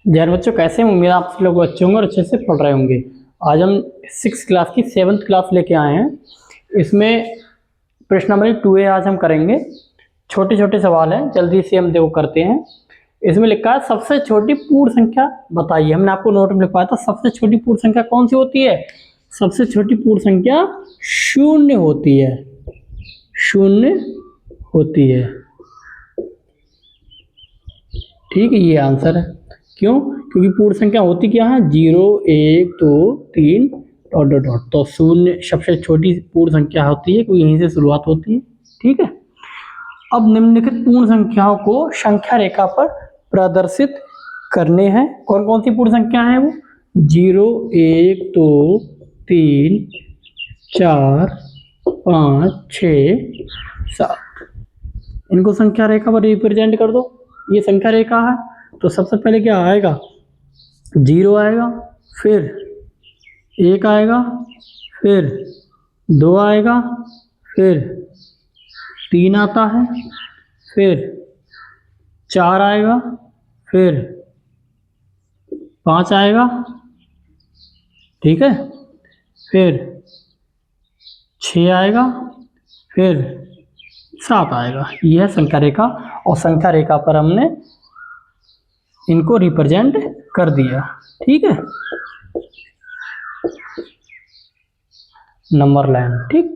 यार बच्चों कैसे हैं? उम्मीद आप लोग अच्छे होंगे और अच्छे से पढ़ रहे होंगे। आज हम 6 क्लास की 7th क्लास लेके आए हैं। इसमें प्रश्न नंबर 2A आज हम करेंगे। छोटे छोटे सवाल हैं, जल्दी से हम देखो करते हैं। इसमें लिखा है सबसे छोटी पूर्ण संख्या बताइए। हमने आपको नोट में लिखवाया था सबसे छोटी पूर्ण संख्या कौन सी होती है। सबसे छोटी पूर्ण संख्या शून्य होती है, शून्य होती है। ठीक है, ये आंसर है। क्यों? क्योंकि पूर्ण संख्या होती क्या है, 0 1 2 3 डॉट डॉट डॉट। तो शून्य सबसे छोटी पूर्ण संख्या होती है क्योंकि यहीं से शुरुआत होती है। ठीक है, अब निम्नलिखित पूर्ण संख्याओं को संख्या रेखा पर प्रदर्शित करने हैं। कौन कौन सी पूर्ण संख्या है वो? 0 1 2 3 4 5 6 7। इनको संख्या रेखा पर रिप्रेजेंट कर दो। ये संख्या रेखा है तो सबसे पहले क्या आएगा, 0 आएगा, फिर 1 आएगा, फिर 2 आएगा, फिर 3 आता है, फिर 4 आएगा, फिर 5 आएगा, ठीक है, फिर 6 आएगा, फिर 7 आएगा। यह है संख्या रेखा और संख्या रेखा पर हमने इनको रिप्रेजेंट कर दिया। ठीक है, नंबर लाइन। ठीक,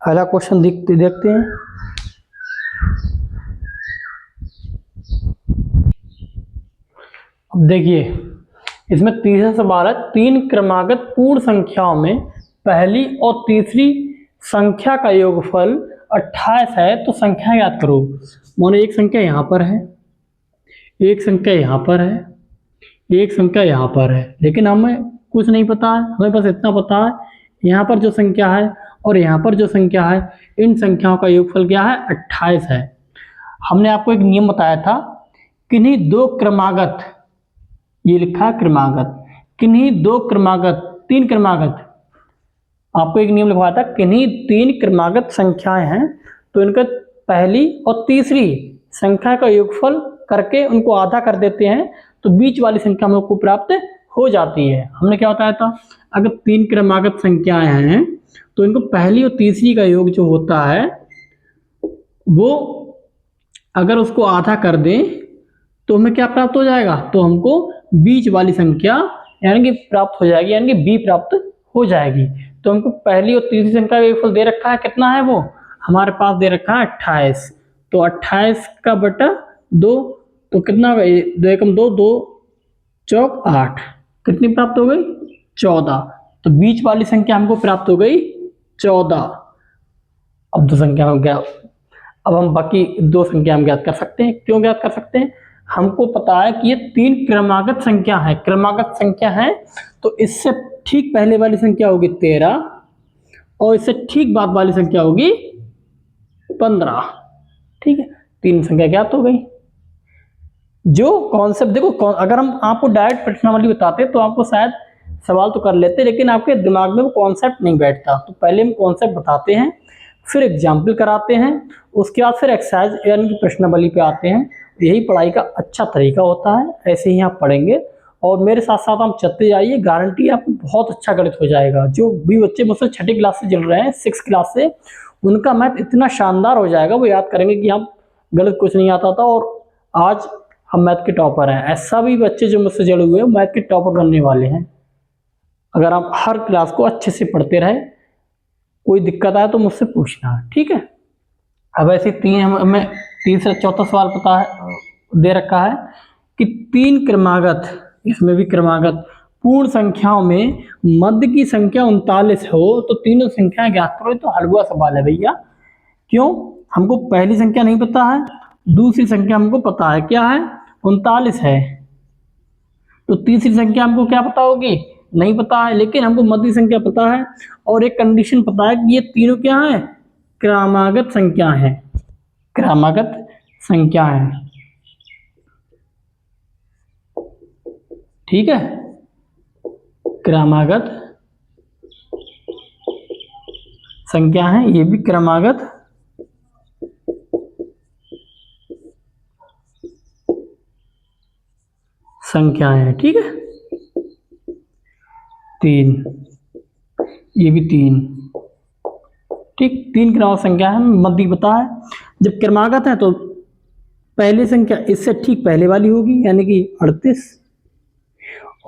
अगला क्वेश्चन देखते हैं। अब देखिए, इसमें तीसरा सवाल है, 3 क्रमागत पूर्ण संख्याओं में पहली और तीसरी संख्या का योगफल 28 है तो संख्या याद करो। मानो एक संख्या यहाँ पर है, एक संख्या यहाँ पर है, एक संख्या यहाँ पर है, लेकिन हमें कुछ नहीं पता है। हमें बस इतना पता है यहाँ पर जो संख्या है और यहाँ पर जो संख्या है, इन संख्याओं का योगफल क्या है, 28 है। हमने आपको एक नियम बताया था, किन्हीं दो क्रमागत, ये लिखा है क्रमागत, किन्हीं दो क्रमागत, 3 क्रमागत, आपको एक नियम लिखवाया था, किन्हीं 3 क्रमागत संख्याएं हैं तो इनका पहली और तीसरी संख्या का योगफल करके उनको आधा कर देते हैं तो बीच वाली संख्या हम लोग को प्राप्त हो जाती है। हमने क्या बताया था, अगर 3 क्रमागत संख्याएं हैं तो इनको पहली और तीसरी का योग जो होता है वो अगर उसको आधा कर दें तो हमें क्या प्राप्त हो जाएगा, तो हमको बीच वाली संख्या यानी कि प्राप्त हो जाएगी, यानी कि बी प्राप्त हो जाएगी। तो हमको पहली और तीसरी संख्या का योगफल दे रखा है, कितना है वो हमारे पास दे रखा है 28। तो 28 का बटा 2 तो कितना, 2 एकम 2, 2 चौक 8, कितनी प्राप्त हो गई, 14। तो बीच वाली संख्या हमको प्राप्त हो गई 14। अब दो संख्या में क्या, अब हम बाकी दो संख्या हम ज्ञात कर सकते हैं। क्यों ज्ञात कर सकते हैं, हमको पता है कि ये 3 क्रमागत संख्या है, क्रमागत संख्या है तो इससे ठीक पहले वाली संख्या होगी 13 और इससे ठीक बाद वाली संख्या होगी 15। ठीक है, 3 संख्या ज्ञात हो गई। जो कॉन्सेप्ट देखो, अगर हम आपको डायरेक्ट प्रश्नावली बताते तो आपको शायद सवाल तो कर लेते, लेकिन आपके दिमाग में वो कॉन्सेप्ट नहीं बैठता। तो पहले हम कॉन्सेप्ट बताते हैं, फिर एग्जाम्पल कराते हैं, उसके बाद फिर एक्सरसाइज यानी कि प्रश्नावली पे आते हैं। यही पढ़ाई का अच्छा तरीका होता है, ऐसे ही आप पढ़ेंगे और मेरे साथ साथ आप चलते जाइए, गारंटी आपको बहुत अच्छा गणित हो जाएगा। जो भी बच्चे मुझसे 6ठी क्लास से जुड़ रहे हैं, 6 क्लास से, उनका मैथ इतना शानदार हो जाएगा, वो याद करेंगे कि हम गलत कुछ नहीं आता था और आज हम मैथ के टॉपर हैं। ऐसा भी बच्चे जो मुझसे जुड़े हुए हैं मैथ के टॉपर बनने वाले हैं, अगर आप हर क्लास को अच्छे से पढ़ते रहे। कोई दिक्कत आए तो मुझसे पूछना, ठीक है। अब ऐसे हमें तीसरा चौथा सवाल पता है, दे रखा है कि 3 क्रमागत, इसमें भी क्रमागत पूर्ण संख्याओं में मध्य की संख्या 39 हो तो तीनों संख्याएं ज्ञात करो। तो हलवा सवाल है भैया। क्यों? हमको पहली संख्या नहीं पता है, दूसरी संख्या हमको पता है, क्या है, 39 है। तो तीसरी संख्या हमको क्या पता होगी, नहीं पता है, लेकिन हमको मध्य संख्या पता है और एक कंडीशन पता है कि ये तीनों क्या है, क्रमागत संख्या है, क्रमागत संख्या है। ठीक है, क्रमागत संख्या है, ये भी क्रमागत संख्याएं हैं, ठीक है। 3, ये भी 3, ठीक। 3 क्रमांक संख्या है, मध्य पता है। जब क्रमागत है तो पहली संख्या इससे ठीक पहले वाली होगी यानी कि 38,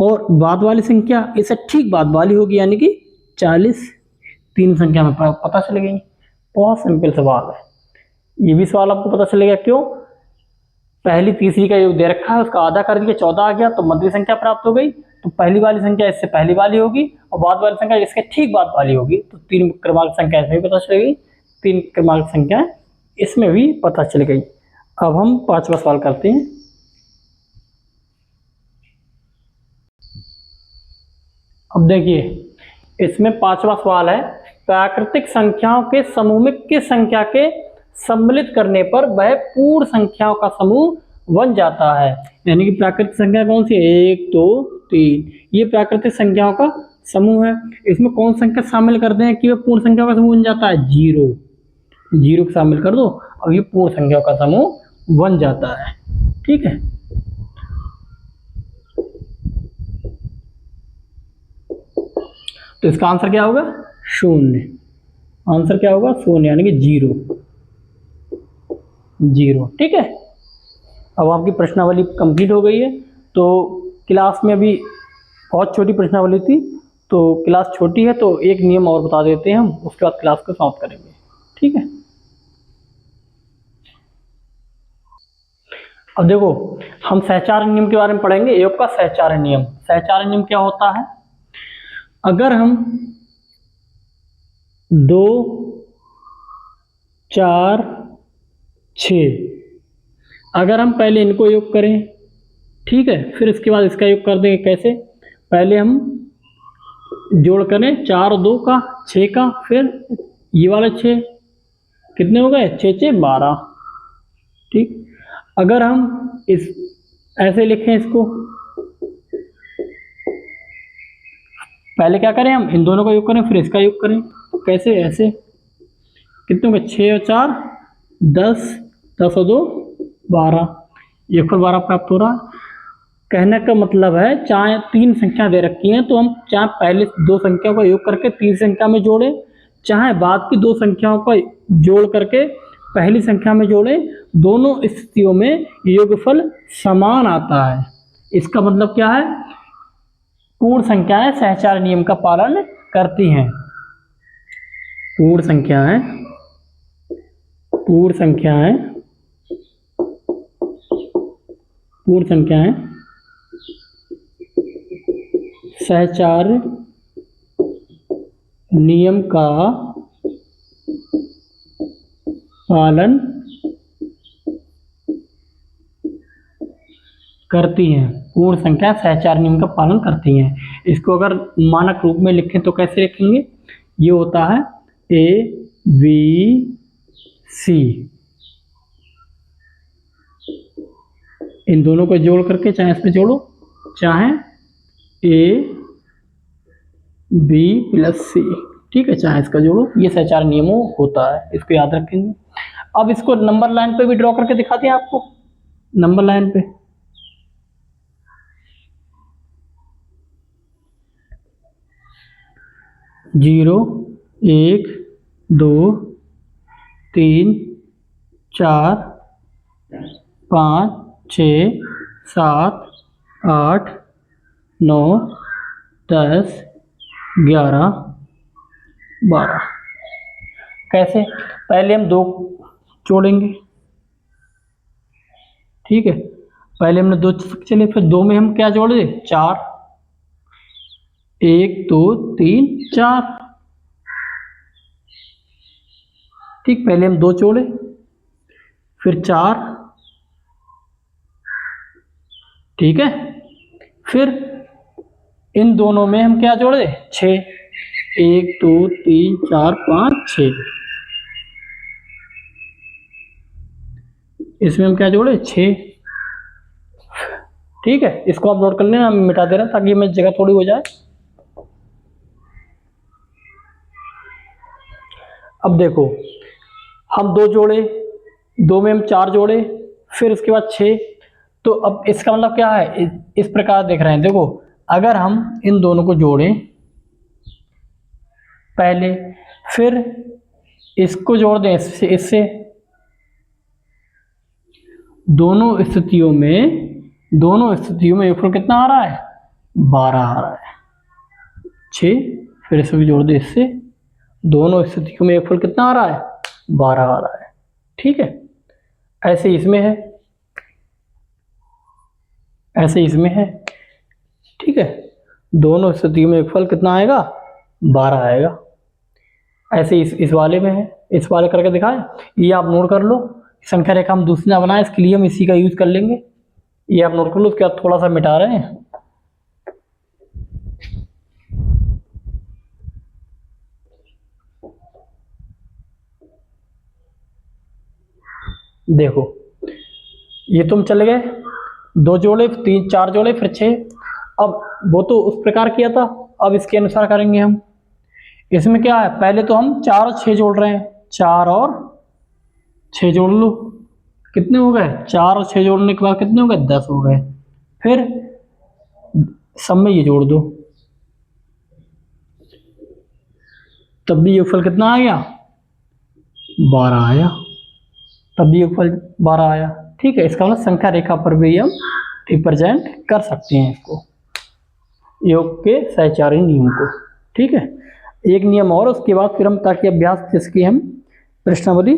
और बाद वाली संख्या इससे ठीक बाद वाली होगी यानी कि 40। 3 संख्या में पता चल गई। बहुत सिंपल सवाल है। ये भी सवाल आपको पता चलेगा क्यों। पहली तीसरी का योग दे रखा है, उसका आधा कर दिया 14 आ गया, तो मध्य संख्या प्राप्त हो गई। तो पहली वाली संख्या इससे पहली वाली होगी और बाद वाली संख्या इसके ठीक बाद वाली होगी। तो 3 क्रमांक संख्या इसमें भी पता चल गई, 3 क्रमांक संख्या इसमें भी पता चल गई। अब हम 5वां सवाल करते हैं। अब देखिए, इसमें 5वां सवाल है, प्राकृतिक संख्याओं के समूह में किस संख्या के सम्मिलित करने पर वह पूर्ण संख्याओं का समूह बन जाता है। यानी कि प्राकृतिक संख्या कौन सी है, 1 2 3, ये प्राकृतिक संख्याओं का समूह है। इसमें कौन संख्या शामिल करते हैं कि वह पूर्ण संख्या का समूह बन जाता है, 0। 0 को शामिल कर दो और ये पूर्ण संख्याओं का समूह बन जाता है, ठीक है। तो इसका आंसर क्या होगा, 0। आंसर क्या होगा, 0 यानी कि 0, ठीक है। अब आपकी प्रश्नावली कंप्लीट हो गई है। तो क्लास में अभी बहुत छोटी प्रश्नावली थी, तो क्लास छोटी है तो एक नियम और बता देते हैं हम, उसके बाद क्लास को समाप्त करेंगे, ठीक है। अब देखो, हम सहचारण नियम के बारे में पढ़ेंगे। योग का सहचारण नियम। सहचारण नियम क्या होता है, अगर हम 2 4 6, अगर हम पहले इनको योग करें, ठीक है, फिर इसके बाद इसका योग कर देंगे। कैसे, पहले हम जोड़ करें 4 और 2 का 6 का, फिर ये वाला 6, कितने हो गए, 6 6 12, ठीक। अगर हम इस ऐसे लिखें इसको, पहले क्या करें, हम इन दोनों का योग करें फिर इसका योग करें। तो कैसे, ऐसे, कितने हो गए, 6 और 4 10, 10 और 2 12, ये फिर 12 प्राप्त हो रहा। कहने का मतलब है, चाहे 3 संख्या दे रखी हैं तो हम चाहे पहले 2 संख्याओं का योग करके तीसरी संख्या में जोड़ें, चाहे बाद की 2 संख्याओं का जोड़ करके पहली संख्या में जोड़ें, दोनों स्थितियों में योगफल समान आता है। इसका मतलब क्या है, पूर्ण संख्याएं सहचार नियम का पालन करती हैं। पूर्ण संख्याएं सहचार नियम का पालन करती हैं। पूर्ण संख्या सहचार नियम का पालन करती हैं। इसको अगर मानक रूप में लिखें तो कैसे लिखेंगे, ये होता है ABC, इन दोनों को जोड़ करके चाहे इसमें जोड़ो, चाहे AB + C, ठीक है, चाहे इसका जोड़ो, ये सहचार नियमों होता है, इसको याद रखेंगे। अब इसको नंबर लाइन पे भी ड्रॉ करके दिखाते हैं आपको। नंबर लाइन पे 0 1 2 3 4 5 6 7 8 9 10 11 12। कैसे, पहले हम 2 जोड़ेंगे, ठीक है, पहले हमने 2 चले, फिर 2 में हम क्या जोड़े, 4, 1 2 3 4, ठीक। पहले हम 2 जोड़े, फिर 4, ठीक है, फिर इन दोनों में हम क्या जोड़े, 6, 1 2 3 4 5 6, इसमें हम क्या जोड़े, 6, ठीक है। इसको आप नोट कर लेना, मैं मिटा दे रहा ताकि मैं जगह थोड़ी हो जाए। अब देखो, हम 2 जोड़े, 2 में हम 4 जोड़े, फिर उसके बाद 6, तो अब इसका मतलब क्या है, इस प्रकार देख रहे हैं, देखो अगर हम इन दोनों को जोड़ें पहले, फिर इसको जोड़ दें इससे दोनों स्थितियों में योगफल कितना आ रहा है, 12 आ रहा है। 6, फिर इसको भी जोड़ दें इससे, दोनों स्थितियों में योगफल कितना आ रहा है, 12 आ रहा है। ठीक है, ऐसे इसमें है, ऐसे इसमें है। ठीक है, दोनों स्थितियों में योगफल कितना आएगा, 12 आएगा। ऐसे इस वाले में है, इस वाले करके दिखाएं, ये आप नोट कर लो। संख्या रेखा हम दूसरी ना बनाए, इसके लिए हम इसी का यूज कर लेंगे। ये आप नोट कर लो, उसके बाद थोड़ा सा मिटा रहे हैं। देखो ये तुम चले गए, 2 जोड़े, 3, 4 जोड़े, फिर 6। अब वो तो उस प्रकार किया था, अब इसके अनुसार करेंगे हम। इसमें क्या है, पहले तो हम 4 और 6 जोड़ रहे हैं, 4 और 6 जोड़ लो, कितने हो गए, 4 और 6 जोड़ने के बाद कितने हो गए, 10 हो गए। फिर सब में ये जोड़ दो, तब भी योगफल कितना आ गया, 12 आया, तब भी योगफल 12 आया। ठीक है, इसका मतलब संख्या रेखा पर भी हम रिप्रेजेंट कर सकते हैं इसको, योग के सहचारी नियम को। ठीक है, एक नियम और, उसके बाद फिर हम ताकि अभ्यास जिसकी हम प्रश्नावली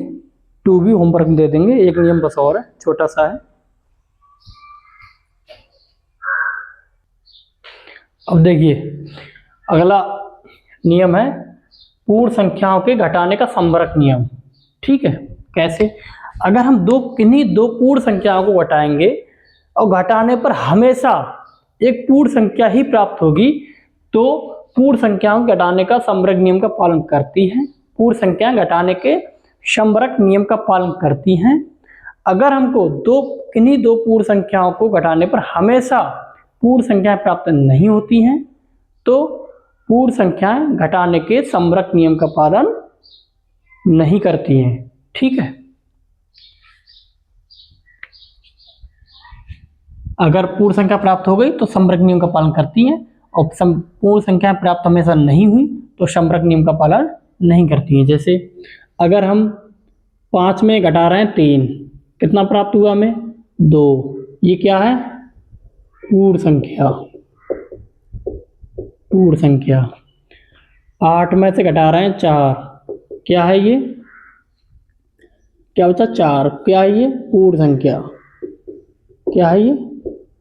2 भी होमवर्क दे देंगे। एक नियम बस और है, छोटा सा है। अब देखिए अगला नियम है पूर्ण संख्याओं के घटाने का संवरक नियम। ठीक है, कैसे, अगर हम किन्हीं दो पूर्ण संख्याओं को घटाएंगे और घटाने पर हमेशा एक पूर्ण संख्या ही प्राप्त होगी, तो पूर्ण संख्याओं के घटाने का संवरक नियम का पालन करती हैं। पूर्ण संख्या घटाने के संवरक नियम का पालन करती हैं। अगर हमको किन्हीं दो पूर्ण संख्याओं को घटाने पर हमेशा पूर्ण संख्याएं प्राप्त नहीं होती हैं, तो पूर्ण संख्याएं घटाने के संवरक नियम का पालन नहीं करती हैं। ठीक है, अगर पूर्ण संख्या प्राप्त हो गई तो संवरक नियम का पालन करती हैं, और पूर्ण संख्या प्राप्त हमेशा नहीं हुई तो संवरक नियम का पालन नहीं करती हैं। जैसे अगर हम 5 में घटा रहे हैं 3, कितना प्राप्त हुआ हमें, 2, ये क्या है, पूर्ण संख्या। पूर्ण संख्या 8 में से घटा रहे हैं 4, क्या है ये, क्या बचा, 4, क्या है ये, पूर्ण संख्या। क्या है ये,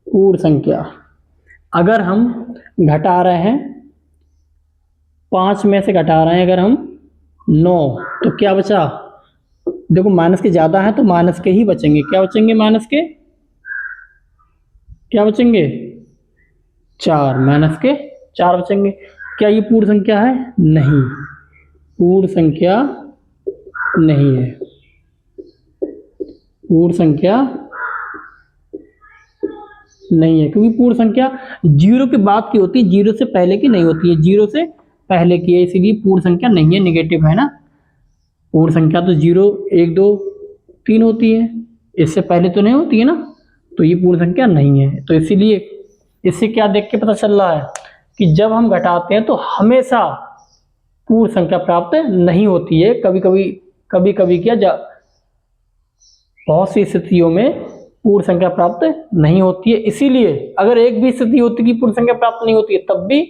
पूर्ण संख्या। अगर हम घटा रहे हैं 5 में से घटा रहे हैं अगर हम 9, तो क्या बचा, देखो माइनस के ज़्यादा है तो माइनस के ही बचेंगे, क्या बचेंगे, माइनस के, क्या बचेंगे, 4, माइनस के 4 बचेंगे। क्या ये पूर्ण संख्या है, नहीं, पूर्ण संख्या नहीं है, पूर्ण संख्या नहीं है, क्योंकि पूर्ण संख्या 0 के बाद की होती है, 0 से पहले की नहीं होती है, 0 से पहले की है, इसीलिए पूर्ण संख्या नहीं है, नेगेटिव है ना। पूर्ण संख्या तो 0, 1, 2, 3 होती है, इससे पहले तो नहीं होती है ना, तो ये पूर्ण संख्या नहीं है। तो इसीलिए इससे क्या देख के पता चल रहा है कि जब हम घटाते हैं तो हमेशा पूर्ण संख्या प्राप्त नहीं होती है, कभी कभी बहुत सी स्थितियों में पूर्ण संख्या प्राप्त नहीं होती है। इसीलिए अगर एक भी स्थिति होती है कि पूर्ण संख्या प्राप्त नहीं होती है, तब भी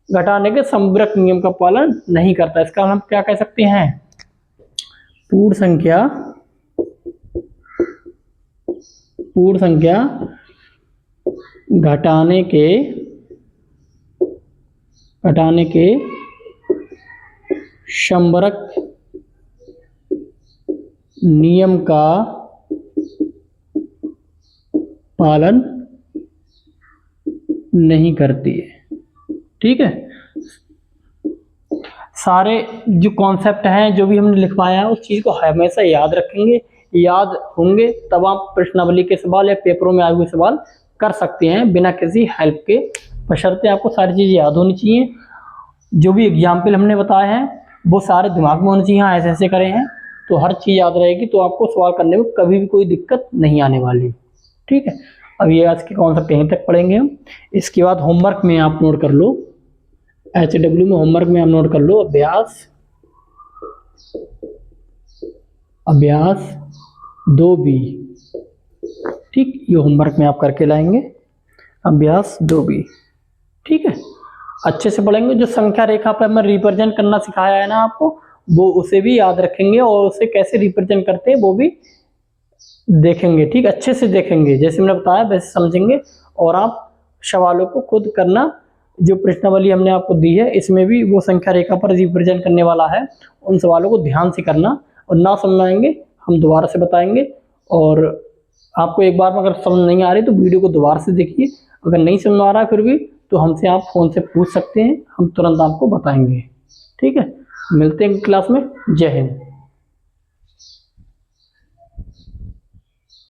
घटाने के संवरक नियम का पालन नहीं करता। इसका हम क्या कह सकते हैं, पूर्ण संख्या घटाने के संवरक नियम का पालन नहीं करती है। ठीक है, सारे जो कॉन्सेप्ट हैं, जो भी हमने लिखवाया है, उस चीज़ को हमेशा याद रखेंगे, याद होंगे, तब आप प्रश्नावली के सवाल या पेपरों में आए हुए सवाल कर सकते हैं बिना किसी हेल्प के। बशर्ते आपको सारी चीज़ें याद होनी चाहिए। जो भी एग्जाम्पल हमने बताए हैं वो सारे दिमाग में होने चाहिए, हाँ ऐसे ऐसे करे हैं, तो हर चीज़ याद रहेगी, तो आपको सवाल करने में कभी भी कोई दिक्कत नहीं आने वाली। ठीक है, अब ये आज के कॉन्सेप्ट यहीं तक पढ़ेंगे हम। इसके बाद होमवर्क में आप नोट कर लो, HW में होमवर्क में आप नोट कर लो अभ्यास 2B। ठीक, ये होमवर्क में आप करके लाएंगे अभ्यास 2B। ठीक है, अच्छे से पढ़ेंगे। जो संख्या रेखा पर मैं रिप्रेजेंट करना सिखाया है ना आपको, वो उसे भी याद रखेंगे और उसे कैसे रिप्रेजेंट करते हैं वो भी देखेंगे। ठीक, अच्छे से देखेंगे, जैसे मैंने बताया वैसे समझेंगे। और आप सवालों को खुद करना, जो प्रश्नावली हमने आपको दी है इसमें भी वो संख्या रेखा पर रिप्रेजेंट करने वाला है, उन सवालों को ध्यान से करना। और ना समझ आएंगे हम दोबारा से बताएंगे। और आपको एक बार में अगर समझ नहीं आ रही तो वीडियो को दोबारा से देखिए। अगर नहीं समझ आ रहा फिर भी तो हमसे आप फ़ोन से पूछ सकते हैं, हम तुरंत आपको बताएंगे। ठीक है, मिलते हैं क्लास में। जय हिंद।